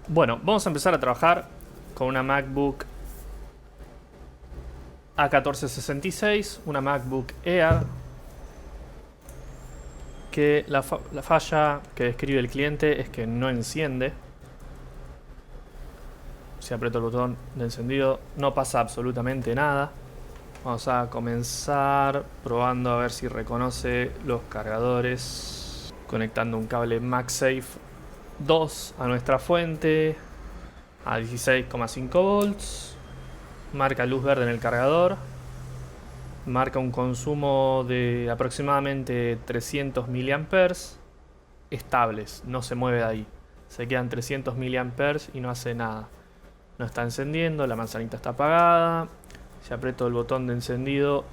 Bueno, vamos a empezar a trabajar con una MacBook A1466, una MacBook Air, que la falla que describe el cliente es que no enciende. Si aprieto el botón de encendido no pasa absolutamente nada. Vamos a comenzar probando a ver si reconoce los cargadores, conectando un cable MagSafe 2 a nuestra fuente a 16,5 volts. Marca luz verde en el cargador. Marca un consumo de aproximadamente 300 mA estables, no se mueve de ahí. Se quedan 300 mA y no hace nada. No está encendiendo, la manzanita está apagada. Si aprieto el botón de encendido,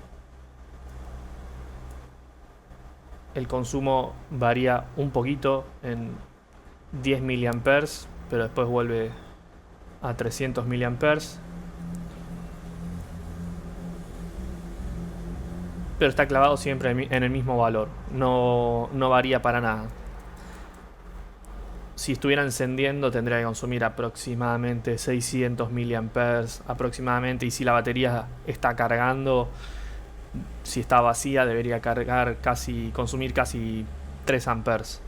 el consumo varía un poquito en 10 mA, pero después vuelve a 300 mA. Pero está clavado siempre en el mismo valor, no varía para nada. Si estuviera encendiendo tendría que consumir aproximadamente 600 mA aproximadamente, y si la batería está cargando, si está vacía debería consumir casi 3 amperes.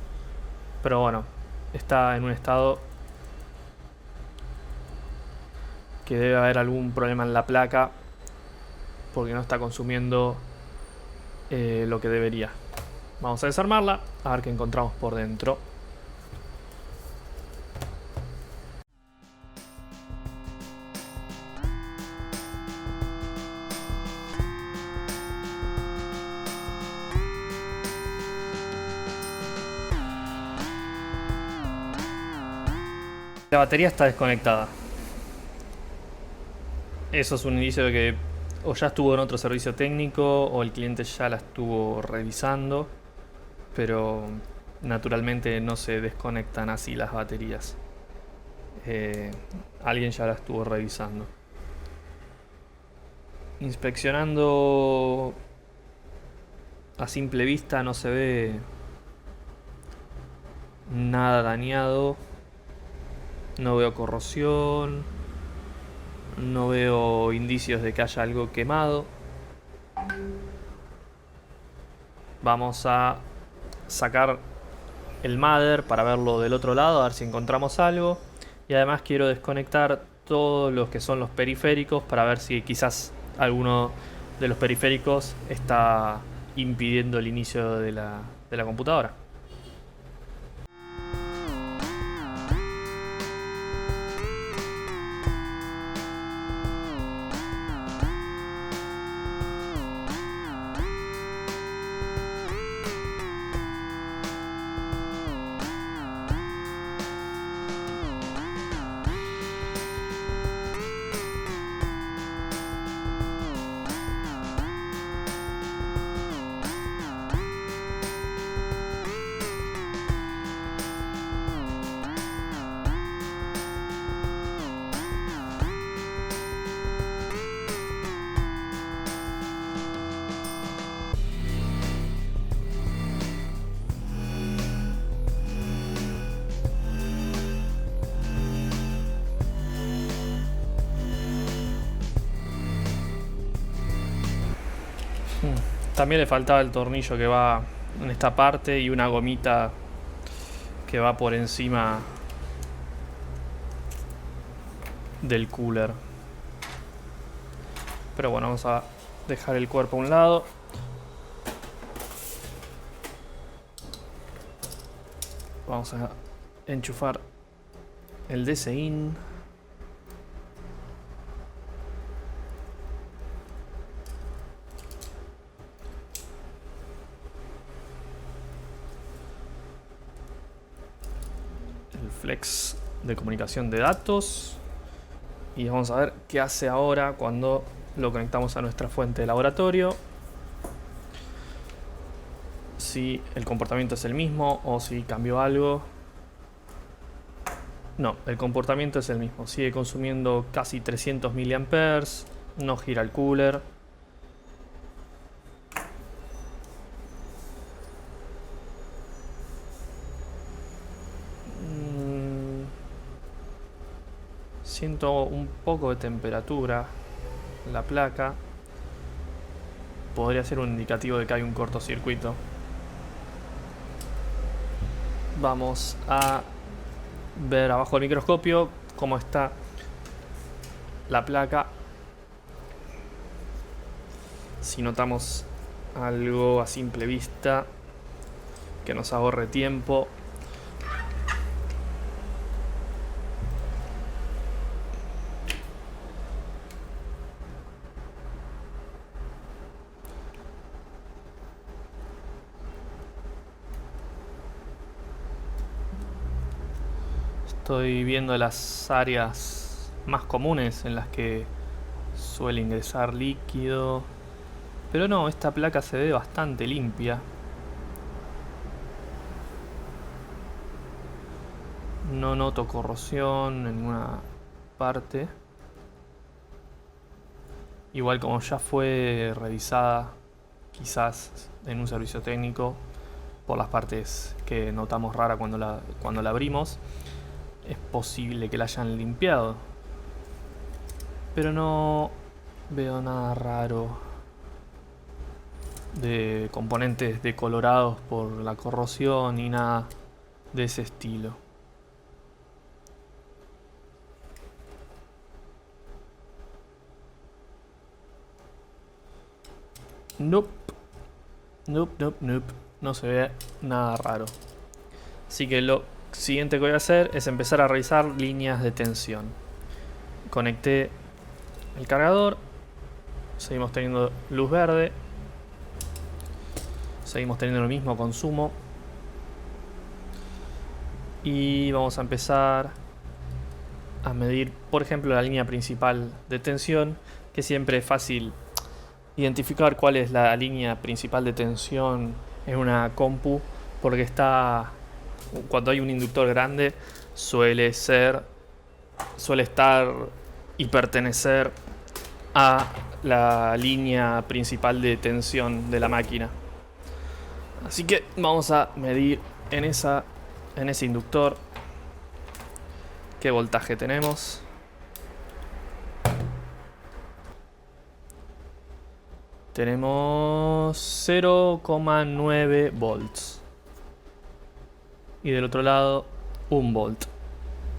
Pero bueno, está en un estado que debe haber algún problema en la placa porque no está consumiendo lo que debería. Vamos a desarmarla a ver qué encontramos por dentro. La batería está desconectada. Eso es un indicio de que o ya estuvo en otro servicio técnico o el cliente ya la estuvo revisando, pero naturalmente no se desconectan así las baterías. Alguien ya la estuvo revisando. Inspeccionando a simple vista no se ve nada dañado. No veo corrosión. No veo indicios de que haya algo quemado. Vamos a sacar el mother para verlo del otro lado, a ver si encontramos algo. Y además quiero desconectar todos los que son los periféricos para ver si quizás alguno de los periféricos está impidiendo el inicio de la computadora. También le faltaba el tornillo que va en esta parte y una gomita que va por encima del cooler. Pero bueno, vamos a dejar el cuerpo a un lado. Vamos a enchufar el DC-in. El flex de comunicación de datos. Y vamos a ver qué hace ahora cuando lo conectamos a nuestra fuente de laboratorio. Si el comportamiento es el mismo o si cambió algo. No, el comportamiento es el mismo. Sigue consumiendo casi 300 mA. No gira el cooler. Siento un poco de temperatura en la placa. Podría ser un indicativo de que hay un cortocircuito. Vamos a ver abajo del microscopio cómo está la placa. Si notamos algo a simple vista que nos ahorre tiempo, estoy viendo las áreas más comunes en las que suele ingresar líquido, pero no, esta placa se ve bastante limpia. No noto corrosión en ninguna parte. Igual, como ya fue revisada quizás en un servicio técnico por las partes que notamos rara cuando la abrimos, es posible que la hayan limpiado, pero no veo nada raro de componentes decolorados por la corrosión ni nada de ese estilo. Nope. No se ve nada raro. Así que lo siguiente que voy a hacer es empezar a revisar líneas de tensión. Conecté el cargador. Seguimos teniendo luz verde. Seguimos teniendo el mismo consumo. Y vamos a empezar a medir, por ejemplo, la línea principal de tensión, que siempre es fácil identificar cuál es la línea principal de tensión en una compu, porque está, cuando hay un inductor grande, suele estar y pertenecer a la línea principal de tensión de la máquina. Así que vamos a medir en ese inductor qué voltaje tenemos. Tenemos 0,9 volts. Y del otro lado, 1 volt.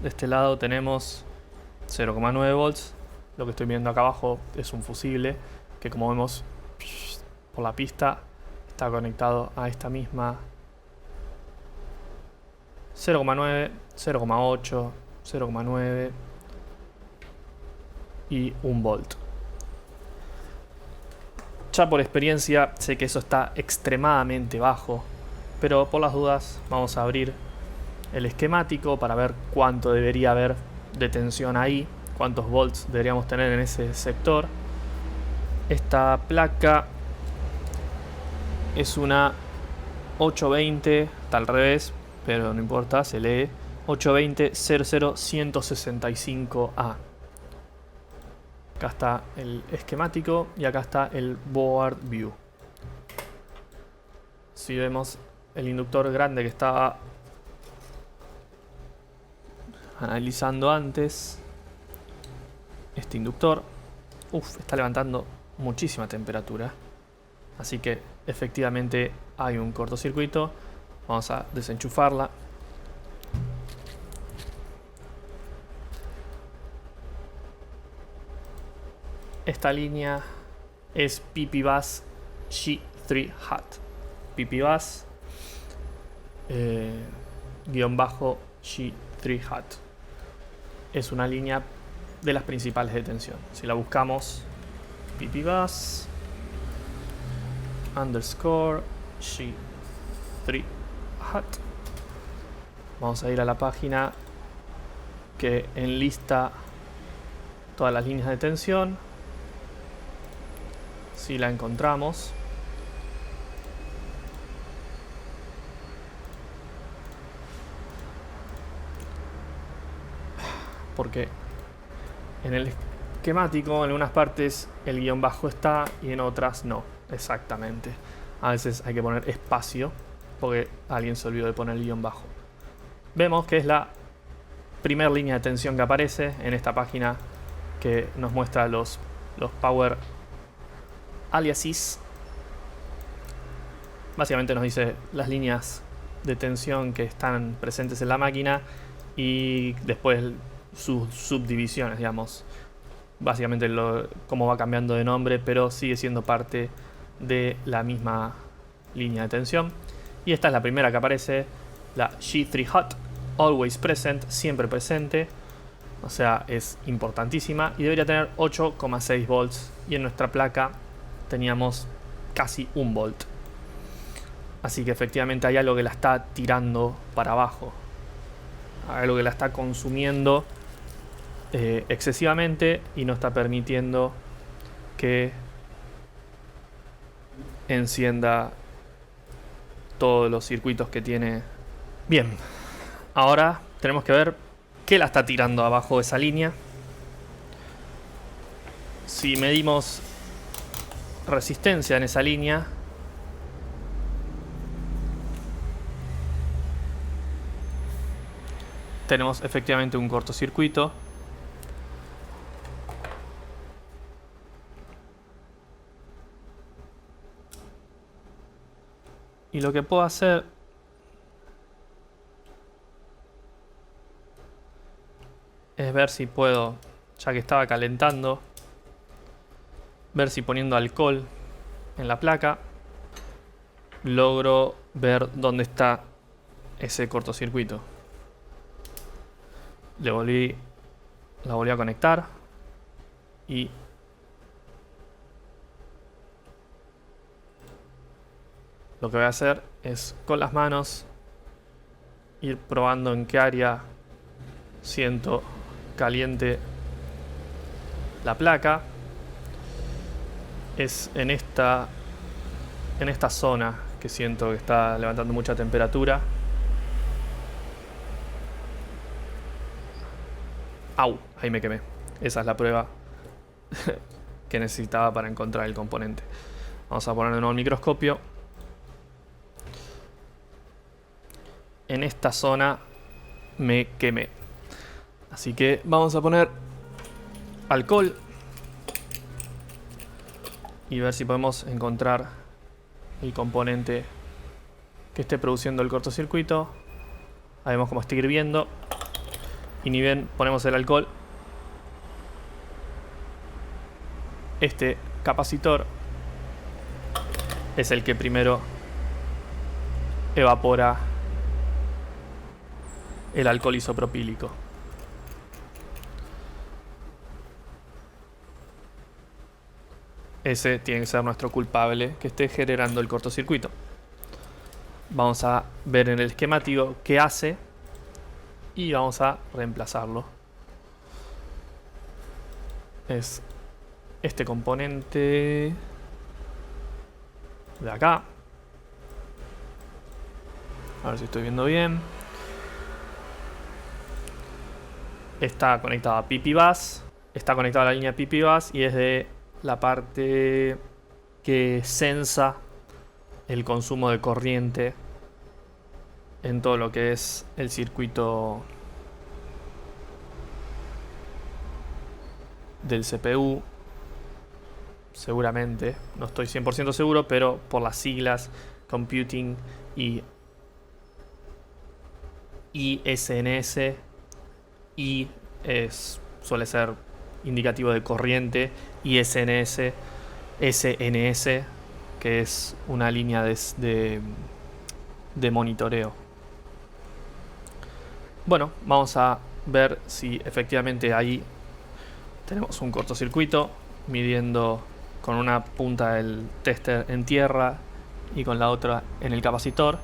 De este lado tenemos 0,9 volts. Lo que estoy viendo acá abajo es un fusible que, como vemos por la pista, está conectado a esta misma 0,9, 0,8, 0,9 y 1 volt. Ya por experiencia sé que eso está extremadamente bajo, pero por las dudas vamos a abrir el esquemático para ver cuánto debería haber de tensión ahí, cuántos volts deberíamos tener en ese sector. Esta placa es una 820, está al revés, pero no importa, se lee 820-00165A. Acá está el esquemático y acá está el board view. Si vemos el inductor grande que estaba analizando antes, este inductor, está levantando muchísima temperatura. Así que efectivamente hay un cortocircuito. Vamos a desenchufarla. Esta línea es PPBus G3 Hot. PPBus G3 Hot. Es una línea de las principales de tensión. Si la buscamos, PPBus _ G3 Hot. Vamos a ir a la página que enlista todas las líneas de tensión. Si la encontramos, porque en el esquemático en algunas partes el guión bajo está y en otras no exactamente. A veces hay que poner espacio porque alguien se olvidó de poner el guión bajo. Vemos que es la primera línea de tensión que aparece en esta página que nos muestra los power aliases. Básicamente nos dice las líneas de tensión que están presentes en la máquina y después sus subdivisiones, digamos. Básicamente cómo va cambiando de nombre, pero sigue siendo parte de la misma línea de tensión. Y esta es la primera que aparece, la G3 Hot, always present, siempre presente. O sea, es importantísima y debería tener 8,6 volts. Y en nuestra placa teníamos casi 1 volt. Así que efectivamente hay algo que la está tirando para abajo. Hay algo que la está consumiendo excesivamente y no está permitiendo que encienda todos los circuitos que tiene. Bien, ahora tenemos que ver qué la está tirando abajo de esa línea. Si medimos resistencia en esa línea, tenemos efectivamente un cortocircuito. Y lo que puedo hacer es ver si puedo, ya que estaba calentando, ver si poniendo alcohol en la placa logro ver dónde está ese cortocircuito. La volví a conectar y lo que voy a hacer es con las manos ir probando en qué área siento caliente la placa. Es en esta zona que siento que está levantando mucha temperatura. ¡Au! Ahí me quemé. Esa es la prueba que necesitaba para encontrar el componente. Vamos a poner de nuevo el microscopio. En esta zona me quemé. Así que vamos a poner alcohol y ver si podemos encontrar el componente que esté produciendo el cortocircuito. Ahí vemos cómo está hirviendo. Y ni bien ponemos el alcohol, este capacitor es el que primero evapora el alcohol isopropílico. Ese tiene que ser nuestro culpable que esté generando el cortocircuito. Vamos a ver en el esquemático qué hace y vamos a reemplazarlo. Es este componente de acá. A ver si estoy viendo bien. Está conectado a PPBus. Está conectado a la línea PPBus y es de la parte que sensa el consumo de corriente en todo lo que es el circuito del CPU. Seguramente, no estoy 100% seguro, pero por las siglas Computing y ISNS, I suele ser indicativo de corriente, ISNS, SNS, que es una línea de monitoreo. Bueno, vamos a ver si efectivamente ahí tenemos un cortocircuito, midiendo con una punta del tester en tierra y con la otra en el capacitor.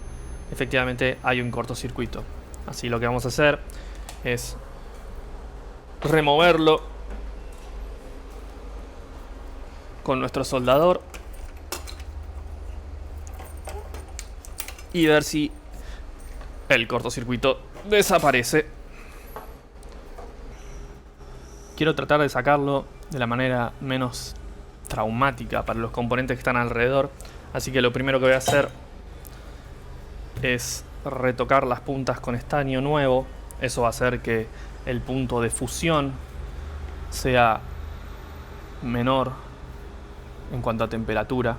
Efectivamente hay un cortocircuito. Así lo que vamos a hacer es removerlo con nuestro soldador y ver si el cortocircuito desaparece. Quiero tratar de sacarlo de la manera menos traumática para los componentes que están alrededor, así que lo primero que voy a hacer es retocar las puntas con estaño nuevo. Eso va a hacer que el punto de fusión sea menor en cuanto a temperatura.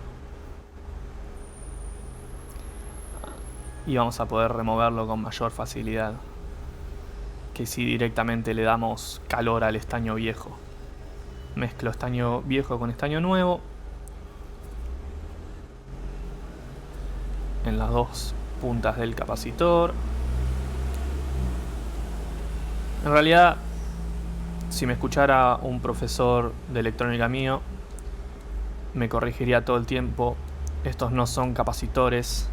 Y vamos a poder removerlo con mayor facilidad que si directamente le damos calor al estaño viejo. Mezclo estaño viejo con estaño nuevo en las dos puntas del capacitor. En realidad, si me escuchara un profesor de electrónica mío, me corregiría todo el tiempo: estos no son capacitores.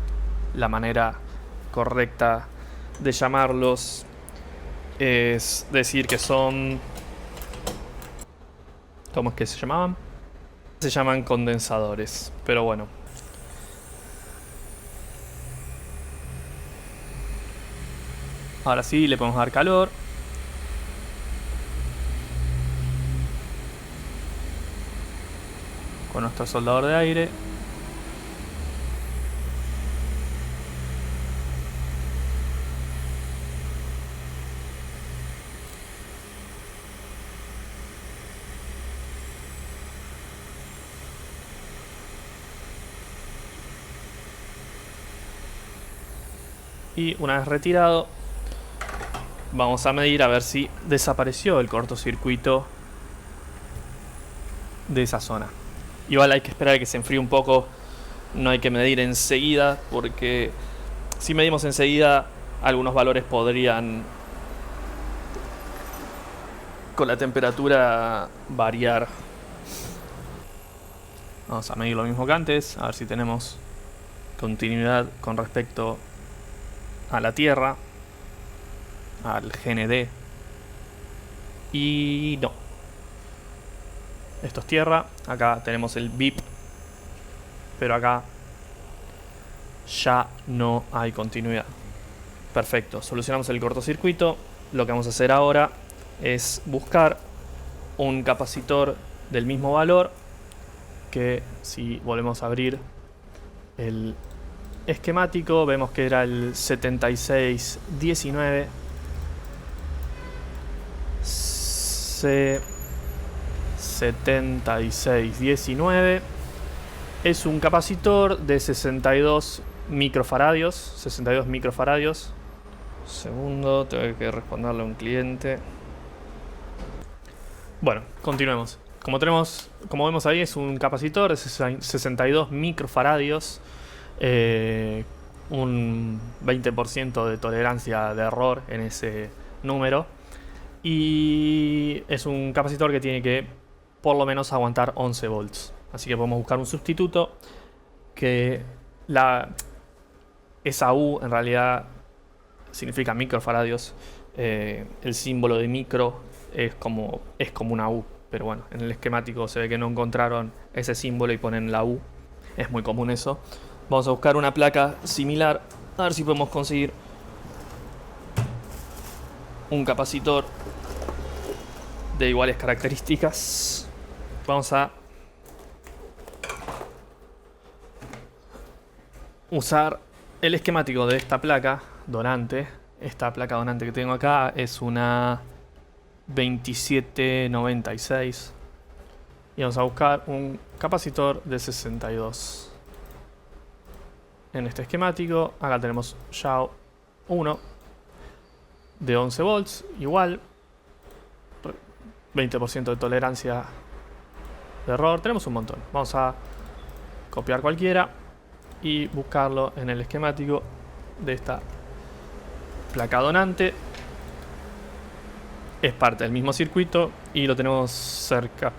La manera correcta de llamarlos es decir que son... ¿Cómo es que se llamaban? Se llaman condensadores, pero bueno. Ahora sí, le podemos dar calor. Con nuestro soldador de aire. Y una vez retirado, vamos a medir a ver si desapareció el cortocircuito de esa zona. Igual hay que esperar a que se enfríe un poco. No hay que medir enseguida, porque si medimos enseguida, algunos valores podrían, con la temperatura, variar. Vamos a medir lo mismo que antes, a ver si tenemos continuidad con respecto a la Tierra, al GND. Y no. Esto es Tierra. Acá tenemos el BIP, pero acá ya no hay continuidad. Perfecto, solucionamos el cortocircuito. Lo que vamos a hacer ahora es buscar un capacitor del mismo valor, que si volvemos a abrir el esquemático, vemos que era el 7619 C7619. Es un capacitor de 62 microfaradios. 62 microfaradios. Segundo, tengo que responderle a un cliente. Bueno, continuemos. Como vemos ahí, es un capacitor de 62 microfaradios. Un 20% de tolerancia de error en ese número. Y es un capacitor que tiene que por lo menos aguantar 11 volts. Así que podemos buscar un sustituto que esa U en realidad significa microfaradios. El símbolo de micro es como una U, pero bueno, en el esquemático se ve que no encontraron ese símbolo y ponen la U. Es muy común eso. Vamos a buscar una placa similar, a ver si podemos conseguir un capacitor de iguales características. Vamos a usar el esquemático de esta placa donante. Esta placa donante que tengo acá es una 2796 y vamos a buscar un capacitor de 62. En este esquemático acá tenemos ya uno de 11 volts, igual 20% de tolerancia de error. Tenemos un montón. Vamos a copiar cualquiera y buscarlo en el esquemático de esta placa donante. Es parte del mismo circuito y lo tenemos cerca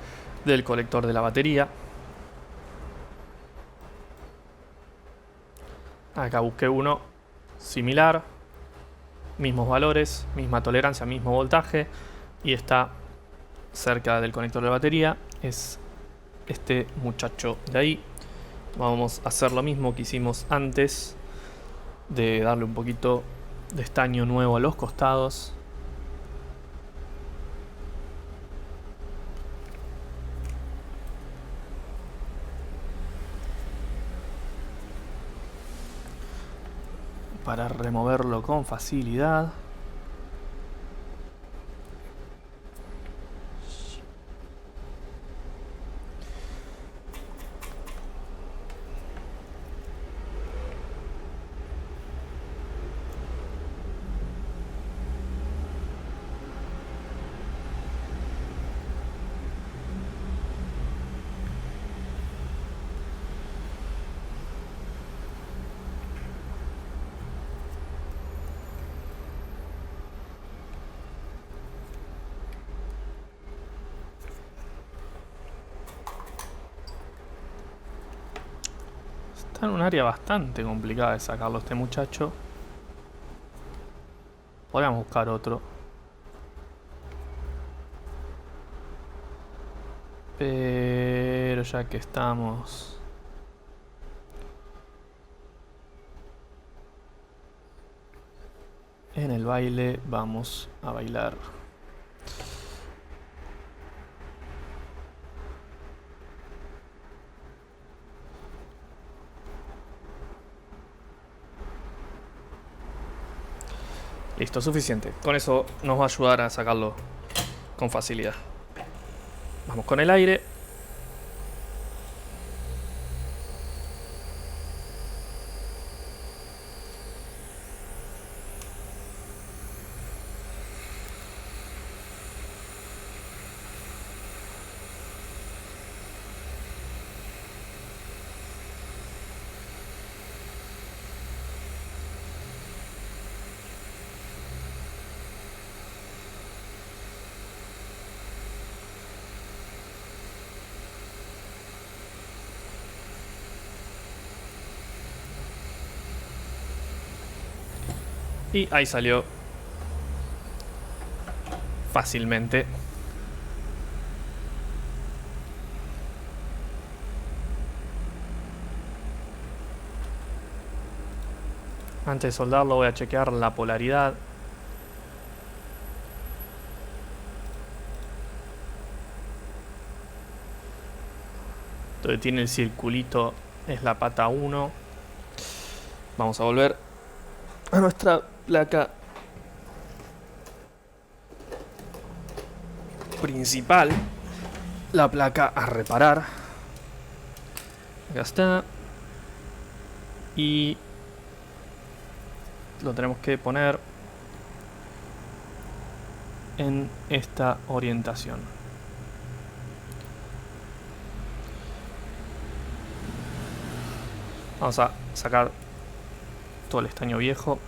del colector de la batería. Acá busqué uno similar, mismos valores, misma tolerancia, mismo voltaje, y está cerca del conector de la batería. Es este muchacho de ahí. Vamos a hacer lo mismo que hicimos antes, de darle un poquito de estaño nuevo a los costados. Para removerlo con facilidad. Está en un área bastante complicada de sacarlo este muchacho. Podríamos buscar otro. Pero ya que estamos... en el baile, vamos a bailar. Listo, suficiente. Con eso nos va a ayudar a sacarlo con facilidad. Vamos con el aire. Y ahí salió fácilmente. Antes de soldarlo voy a chequear la polaridad. Donde tiene el circulito es la pata 1. Vamos a volver a nuestra placa principal. La placa a reparar. Acá está. Y lo tenemos que poner en esta orientación. Vamos a sacar todo el estaño viejo.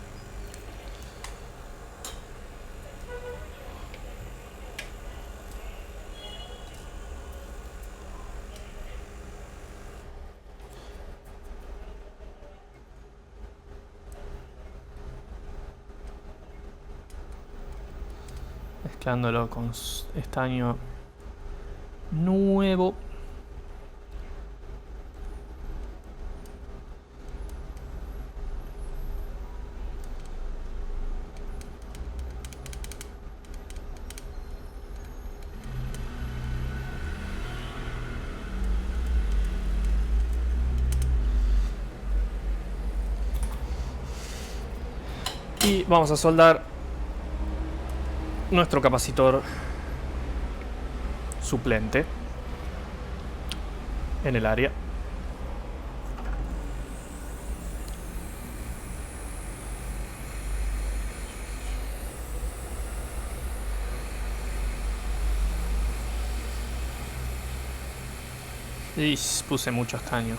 Mezclándolo con estaño nuevo. Y vamos a soldar nuestro capacitor suplente en el área. Y puse mucho estaño.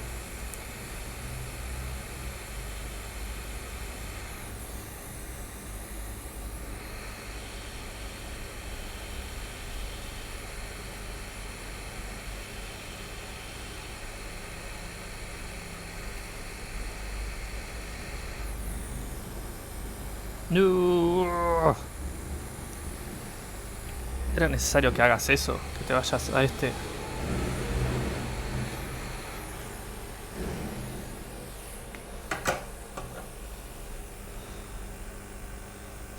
No. ¿Era necesario que hagas eso? Que te vayas a este...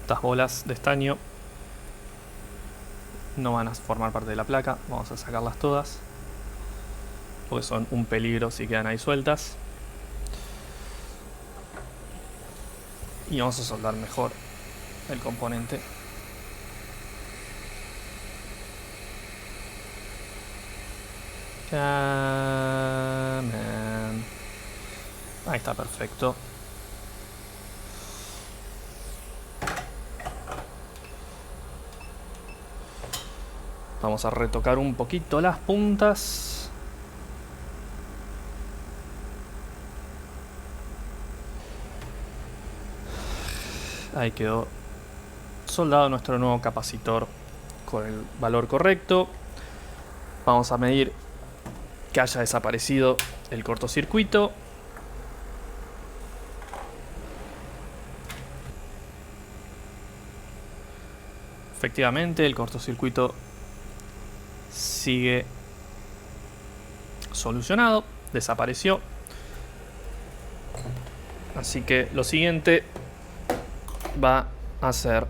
Estas bolas de estaño no van a formar parte de la placa. Vamos a sacarlas todas, porque son un peligro si quedan ahí sueltas. Y vamos a soldar mejor el componente. Ahí está, perfecto. Vamos a retocar un poquito las puntas. Ahí quedó soldado nuestro nuevo capacitor con el valor correcto. Vamos a medir que haya desaparecido el cortocircuito. Efectivamente, el cortocircuito sigue solucionado, desapareció. Así que lo siguiente va a ser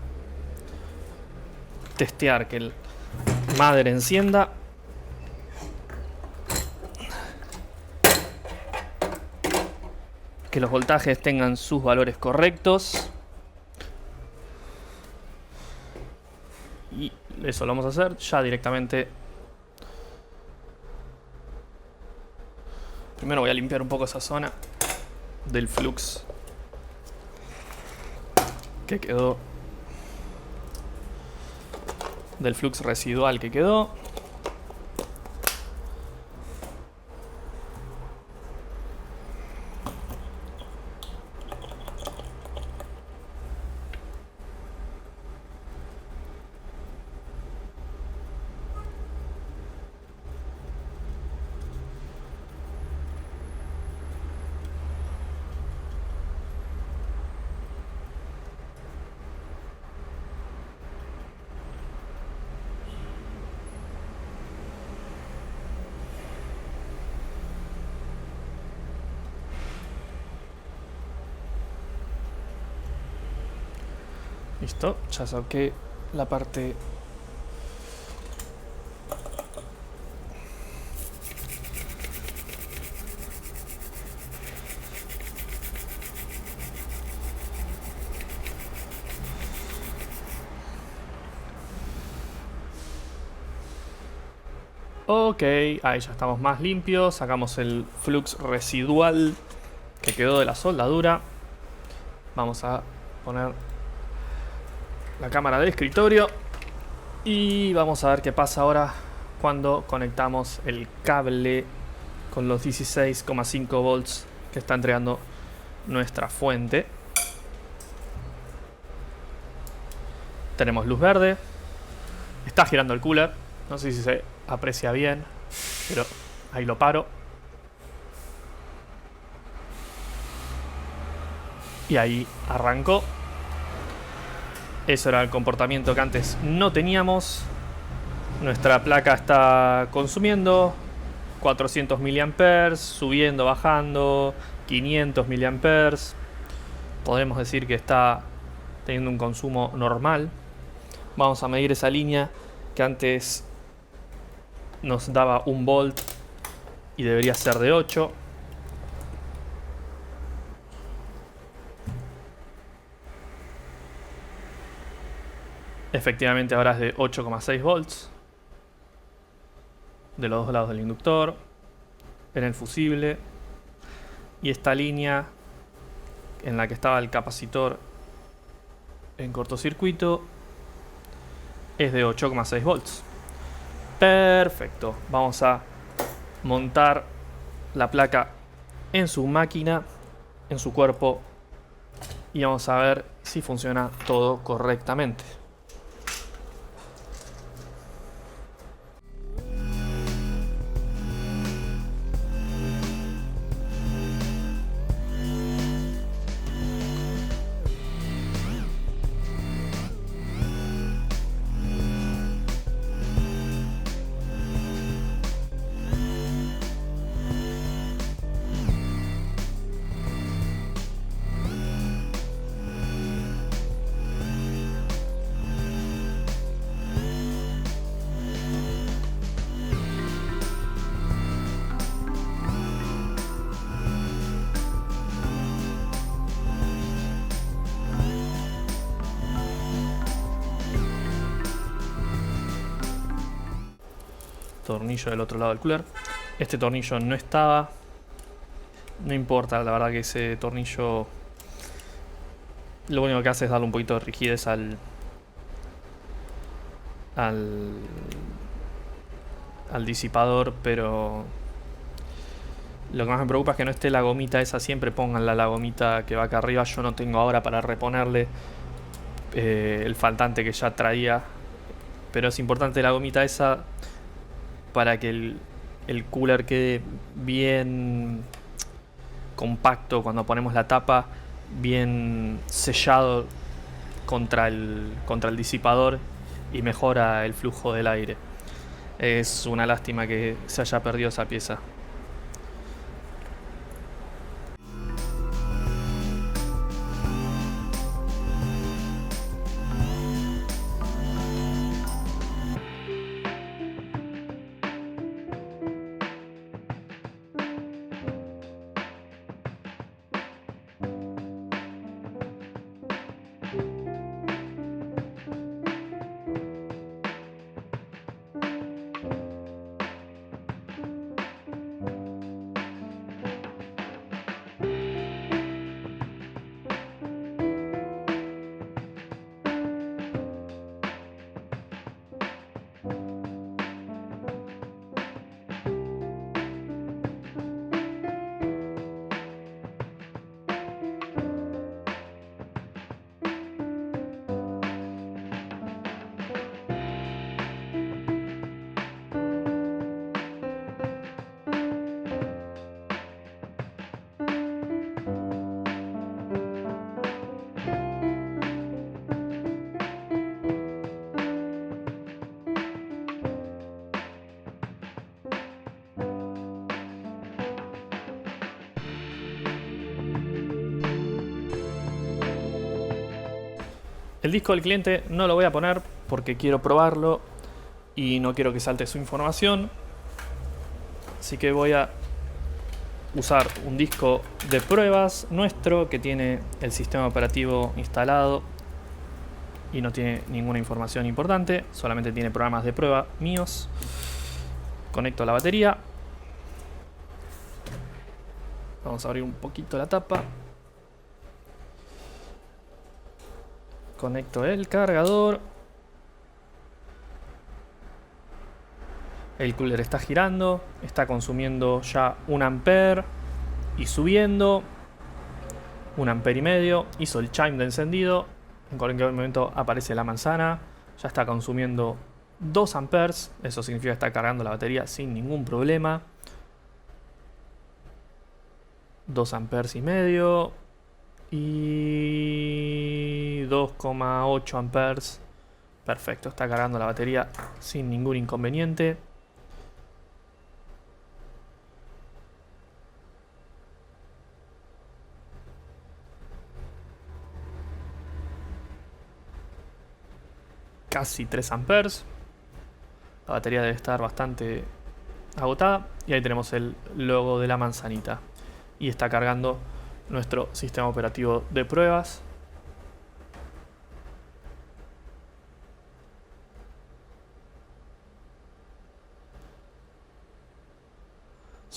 testear que el mother encienda. Que los voltajes tengan sus valores correctos. Y eso lo vamos a hacer ya directamente. Primero voy a limpiar un poco esa zona del flux que quedó, del flux residual que quedó. Listo, ya saqué la parte ok, ahí ya estamos más limpios. Sacamos el flux residual que quedó de la soldadura. Vamos a poner la cámara de escritorio y vamos a ver qué pasa ahora cuando conectamos el cable con los 16,5 volts que está entregando nuestra fuente. Tenemos luz verde. Está girando el cooler. No sé si se aprecia bien, pero ahí lo paro. Y ahí arrancó. Eso era el comportamiento que antes no teníamos. Nuestra placa está consumiendo 400 mA, subiendo, bajando, 500 mA. Podemos decir que está teniendo un consumo normal. Vamos a medir esa línea que antes nos daba 1 volt y debería ser de 8. Efectivamente ahora es de 8,6 volts de los dos lados del inductor, en el fusible, y esta línea en la que estaba el capacitor en cortocircuito es de 8,6 volts. Perfecto, vamos a montar la placa en su máquina, en su cuerpo, y vamos a ver si funciona todo correctamente. Tornillo del otro lado del cooler. Este tornillo no estaba. No importa, la verdad que ese tornillo lo único que hace es darle un poquito de rigidez al disipador, pero lo que más me preocupa es que no esté la gomita esa. Siempre pónganla la gomita que va acá arriba. Yo no tengo ahora para reponerle el faltante que ya traía, pero es importante la gomita esa para que el cooler quede bien compacto cuando ponemos la tapa, bien sellado contra el disipador, y mejora el flujo del aire. Es una lástima que se haya perdido esa pieza. El disco del cliente no lo voy a poner porque quiero probarlo y no quiero que salte su información. Así que voy a usar un disco de pruebas nuestro que tiene el sistema operativo instalado y no tiene ninguna información importante, solamente tiene programas de prueba míos. Conecto la batería. Vamos a abrir un poquito la tapa. Conecto el cargador. El cooler está girando, está consumiendo ya 1 ampere y subiendo 1,5 amperes. Hizo el chime de encendido. En cualquier momento aparece la manzana. Ya está consumiendo 2 amperes. Eso significa que está cargando la batería sin ningún problema. 2,5 amperes y 2,8 amperes. Perfecto, está cargando la batería sin ningún inconveniente. Casi 3 amperes. La batería debe estar bastante agotada. Y ahí tenemos el logo de la manzanita. Y está cargando nuestro sistema operativo de pruebas.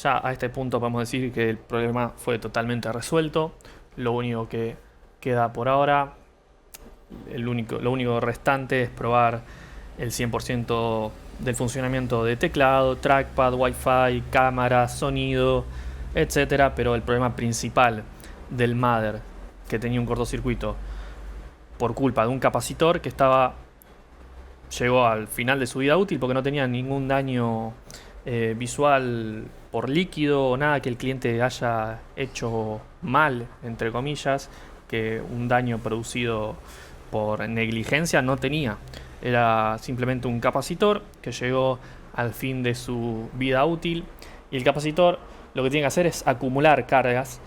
Ya a este punto podemos decir que el problema fue totalmente resuelto. Lo único que queda por ahora, lo único restante es probar el 100% del funcionamiento de teclado, trackpad, wifi, cámara, sonido, etcétera. Pero el problema principal del mother, que tenía un cortocircuito por culpa de un capacitor que llegó al final de su vida útil porque no tenía ningún daño visual por líquido o nada que el cliente haya hecho mal, entre comillas, que un daño producido por negligencia no tenía. Era simplemente un capacitor que llegó al fin de su vida útil, y el capacitor lo que tiene que hacer es acumular cargas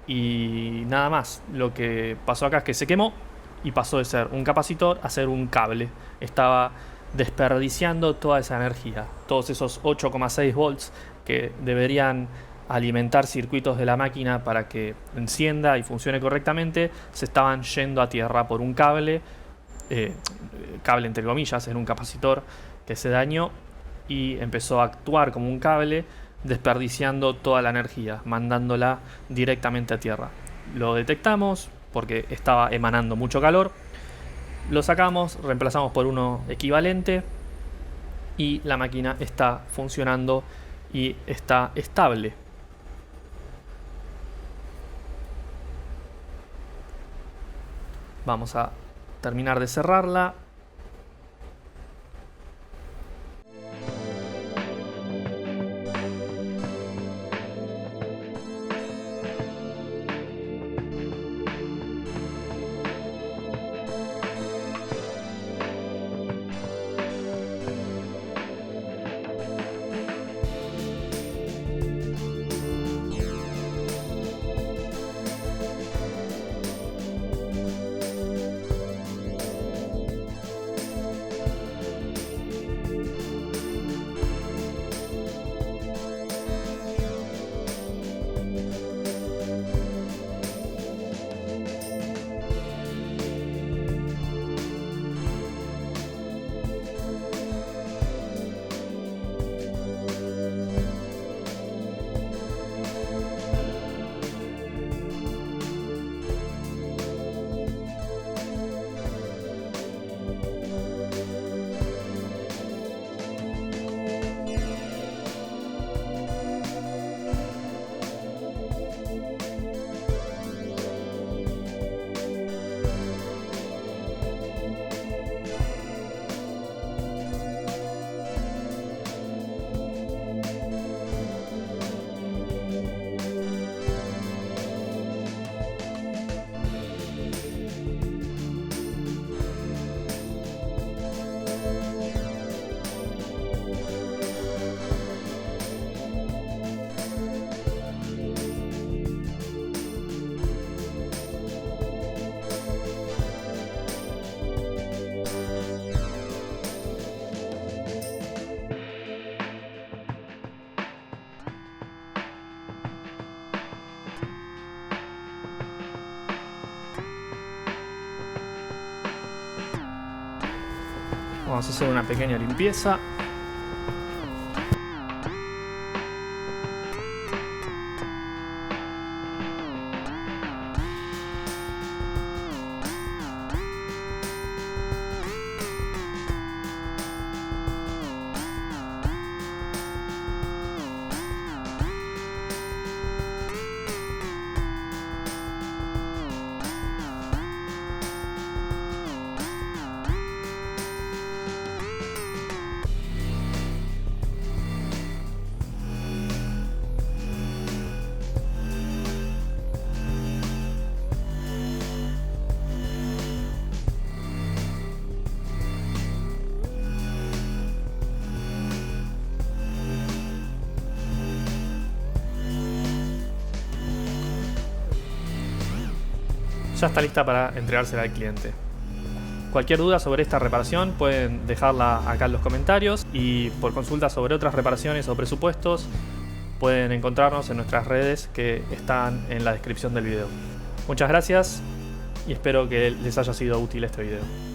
y nada más. Lo que pasó acá es que se quemó y pasó de ser un capacitor a ser un cable. Estaba desperdiciando toda esa energía, todos esos 8,6 volts que deberían alimentar circuitos de la máquina para que encienda y funcione correctamente, se estaban yendo a tierra por un cable entre comillas, en un capacitor que se dañó y empezó a actuar como un cable, desperdiciando toda la energía, mandándola directamente a tierra. Lo detectamos porque estaba emanando mucho calor, lo sacamos, reemplazamos por uno equivalente y la máquina está funcionando y está estable. Vamos a terminar de cerrarla. Vamos a hacer una pequeña limpieza. Ya está lista para entregársela al cliente. Cualquier duda sobre esta reparación pueden dejarla acá en los comentarios, y por consultas sobre otras reparaciones o presupuestos pueden encontrarnos en nuestras redes que están en la descripción del video. Muchas gracias y espero que les haya sido útil este video.